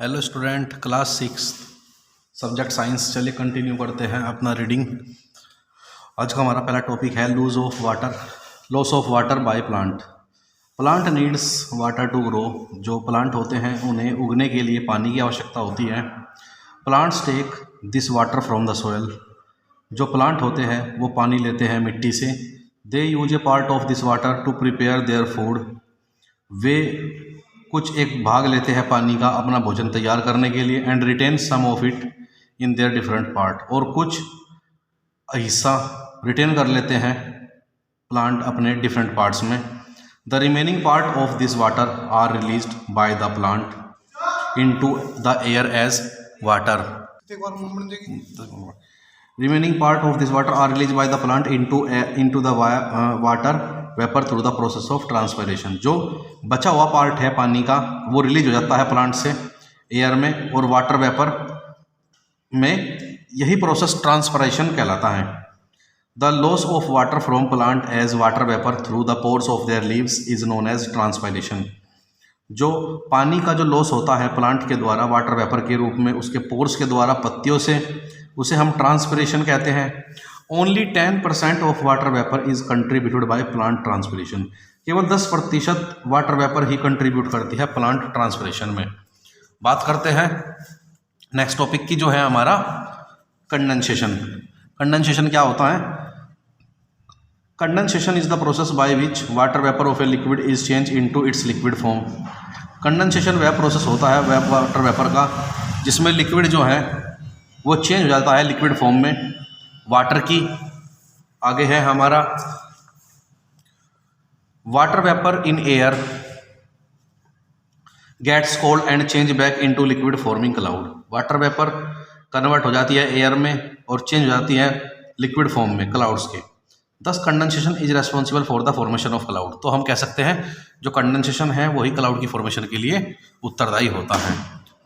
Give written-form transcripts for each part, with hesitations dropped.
Hello student, class 6 subject science. चलिए continue करते हैं अपना रीडिंग। आज का हमारा पहला टॉपिक है loss of water by plant. Plant needs water to grow. जो प्लांट होते हैं उन्हें उगने के लिए पानी की आवश्यकता होती है। Plants take this water from the soil. जो प्लांट होते हैं वो पानी लेते हैं मिट्टी से। They use a part of this water to prepare their food. वे कुछ एक भाग लेते हैं पानी का अपना भोजन तैयार करने के लिए। And retain some of it in their different part. और कुछ हिस्सा रिटेन कर लेते हैं प्लांट अपने डिफरेंट पार्ट्स में। The remaining part of this water are released by the plant into the air as water. Remaining part of this water are release by the plant into the water vapour through the process of transpiration. जो बचा हुआ part है पानी का वो release हो जाता है प्लांट से एयर में और वाटर वेपर में। यही प्रोसेस ट्रांसपरेशन कहलाता है। The loss of water from plant as water vapour through the pores of their leaves is known as transpiration. जो पानी का जो लॉस होता है प्लांट के द्वारा वाटर वेपर के रूप में उसके पोर्स के द्वारा पत्तियों से, उसे हम ट्रांसपिरेशन कहते हैं। Only 10% of water vapour is contributed by plant transpiration. केवल 10% वाटर वेपर ही कंट्रीब्यूट करती है प्लांट ट्रांसपिरेशन में। बात करते हैं नेक्स्ट टॉपिक की, जो है हमारा कंडेंसेशन। कंडेंसेशन क्या होता है? Condensation is the process by which water vapour of a liquid is change into its liquid form. Condensation वह प्रोसेस होता है वाटर वेपर का जिसमें लिक्विड जो है वो चेंज हो जाता है लिक्विड फॉर्म में वाटर की। आगे है हमारा water vapour in air gets cold and change back into liquid forming cloud. Water vapour convert हो जाती है एयर में और चेंज हो जाती है लिक्विड फॉर्म में क्लाउड्स के। दस condensation is responsible for the formation of cloud. तो हम कह सकते हैं जो कंडेंसेशन है वही क्लाउड की फॉर्मेशन के लिए उत्तरदायी होता है।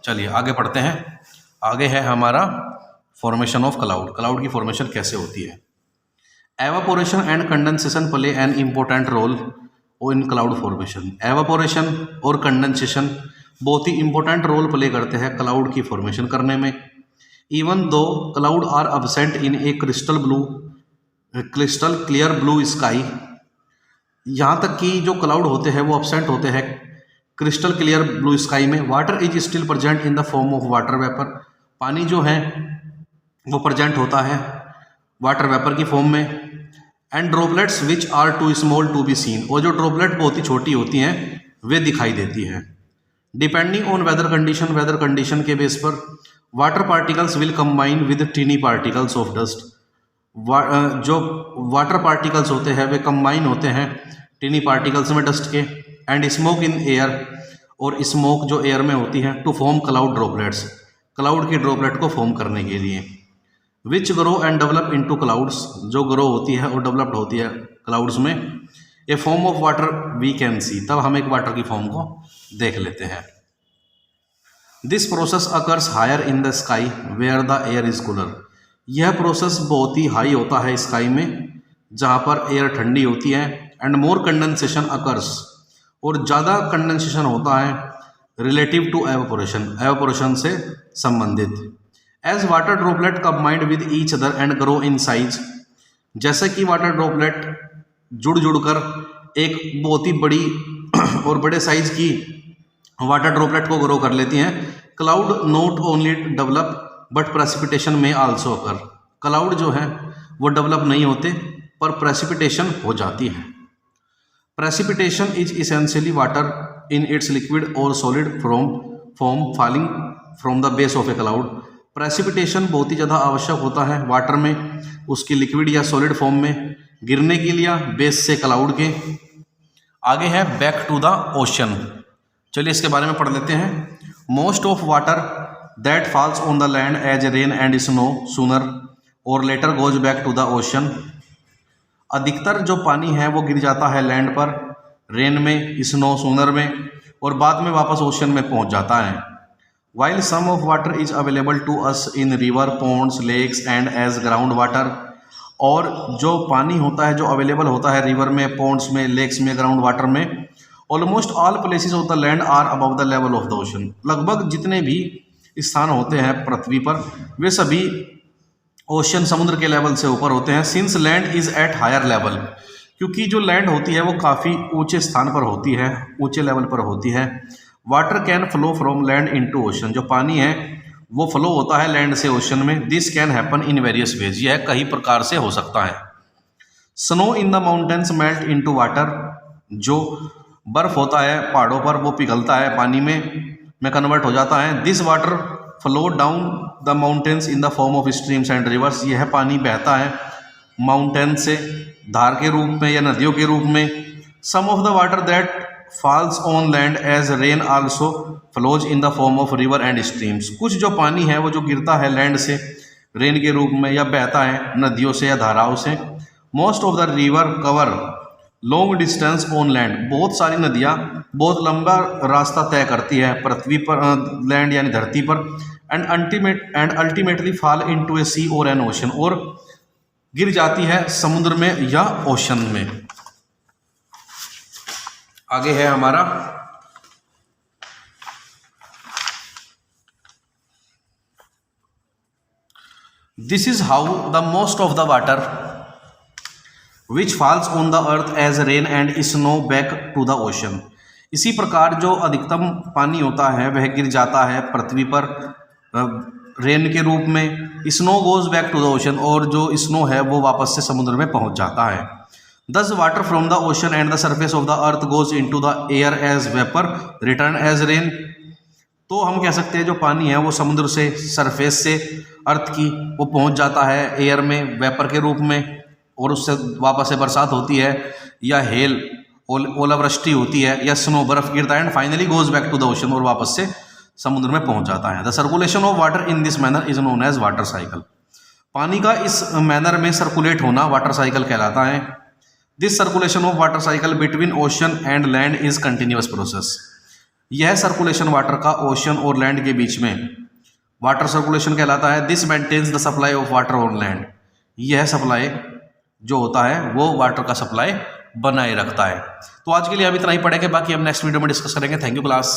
चलिए आगे पढ़ते हैं। आगे है हमारा फॉर्मेशन ऑफ क्लाउड। क्लाउड की फॉर्मेशन कैसे होती है? Evaporation and condensation play an important role in cloud formation. Evaporation और कंडेंसेशन बहुत ही इंपॉर्टेंट रोल प्ले करते हैं क्लाउड की फॉर्मेशन करने में। Even though cloud are absent in a crystal clear blue sky. यहाँ तक कि जो क्लाउड होते हैं वो अब्सेंट होते हैं क्रिस्टल क्लियर ब्लू स्काई में। Water is still present in the form of water vapour. पानी जो है वो प्रेजेंट होता है वाटर वेपर की फॉर्म में। And droplets which are too small to be seen. और जो ड्रॉपलेट बहुत ही छोटी होती हैं वे दिखाई देती हैं। डिपेंडिंग ऑन वेदर कंडीशन के बेस पर water particles will combine with tiny particles of dust. जो वाटर पार्टिकल्स होते हैं वे कंबाइन होते हैं टीनी पार्टिकल्स में डस्ट के। And smoke in air. और स्मोक जो एयर में होती है to form cloud droplets. Cloud की ड्रॉपलेट को फॉर्म करने के लिए। Which grow and develop into clouds. जो ग्रो होती है और डेवलप्ड होती है क्लाउड्स में। A form of water we can see. तब हम एक वाटर की फॉर्म को देख लेते हैं। This process occurs higher in the sky where the air is cooler. यह प्रोसेस बहुत ही हाई होता है स्काई में जहाँ पर एयर ठंडी होती है। And more condensation occurs. और ज़्यादा कंडेंसेशन होता है रिलेटिव टू एवापोरेशन से संबंधित। As water droplet combined with each other and grow in size. जैसे कि वाटर ड्रॉपलेट जुड़कर एक बहुत ही बड़ी और बड़े साइज की वाटर ड्रॉपलेट को ग्रो कर लेती हैं। Cloud not only develop but precipitation में आल्सो अकर। क्लाउड जो है वो डेवलप नहीं होते पर प्रेसिपिटेशन हो जाती है। Precipitation is essentially water in its liquid और solid form falling from the base of a cloud. Precipitation बहुत ही ज़्यादा आवश्यक होता है वाटर में उसकी लिक्विड या सॉलिड फॉर्म में गिरने के लिए बेस से क्लाउड के। आगे है बैक टू द ओशन। चलिए इसके बारे में पढ़ लेते हैं। Most of water that falls on the land as rain and snow sooner और later goes back to the ocean. अधिकतर जो पानी है वो गिर जाता है लैंड पर रेन में, स्नो सूनर में, और बाद में वापस ओशन में पहुंच जाता है। While some of water is available to us in river ponds lakes and as ground water. और जो पानी होता है जो अवेलेबल होता है रिवर में, पॉन्ड्स में, लेक्स में, ग्राउंड वाटर में, almost all places of the land are above the level of the ocean. लगभग जितने भी स्थान होते हैं पृथ्वी पर वे सभी ओशन समुद्र के लेवल से ऊपर होते हैं। Since land is at higher level, क्योंकि जो लैंड होती है वो काफ़ी ऊंचे स्थान पर होती है, ऊंचे लेवल पर होती है। Water can flow from land into ocean, जो पानी है वो फ्लो होता है लैंड से ओशन में। This can happen in various ways, यह कई प्रकार से हो सकता है। Snow in the mountains melt into water, जो बर्फ होता है पहाड़ों पर वो पिघलता है पानी में कन्वर्ट हो जाता है। This water flow down the mountains in the form of streams and reverse, यह पानी बहता है माउंटेन से धार के रूप में या नदियों के रूप में। Some of the water that falls on land as rain also flows in the form of river and streams, कुछ जो पानी है वो जो गिरता है लैंड से रेन के रूप में या बहता है नदियों से या धाराओं से। Most of the river cover long distance on land, बहुत सारी नदियाँ बहुत लंबा रास्ता तय करती है पृथ्वी पर, लैंड यानी धरती पर। एंड अल्टीमेटली फॉल इनटू ए सी और एन ओशन, और गिर जाती है समुद्र में या ओशन में। आगे है हमारा this is how the most of the water which falls on the earth as rain and snow back to the ocean. इसी प्रकार जो अधिकतम पानी होता है वह गिर जाता है पृथ्वी पर रेन के रूप में। Snow goes back to the ocean, और जो स्नो है वो वापस से समुद्र में पहुंच जाता है। This water from the ocean and the surface of the earth goes into the air as vapour return as rain. तो हम कह सकते हैं जो पानी है वो समुद्र से, सरफेस से अर्थ की, वो पहुंच जाता है एयर में वेपर के रूप में, और उससे वापस से बरसात होती है या हेल ओलावृष्टि होती है या स्नो बर्फ गिरता है, and finally goes back to the ocean, और वापस से समुद्र में पहुंच जाता है। The circulation of water in this manner is known as water cycle. पानी का इस मैनर में सर्कुलेट होना वाटर साइकिल कहलाता है। This circulation of water cycle between ocean and land is continuous process. यह सर्कुलेशन वाटर का ओशन और लैंड के बीच में वाटर सर्कुलेशन कहलाता है। This maintains the supply of water on land, यह सप्लाई जो होता है वो वाटर का सप्लाई बनाए रखता है। तो आज के लिए हम इतना ही पढ़ेंगे, बाकी हम नेक्स्ट वीडियो में डिस्कस करेंगे। Thank you class.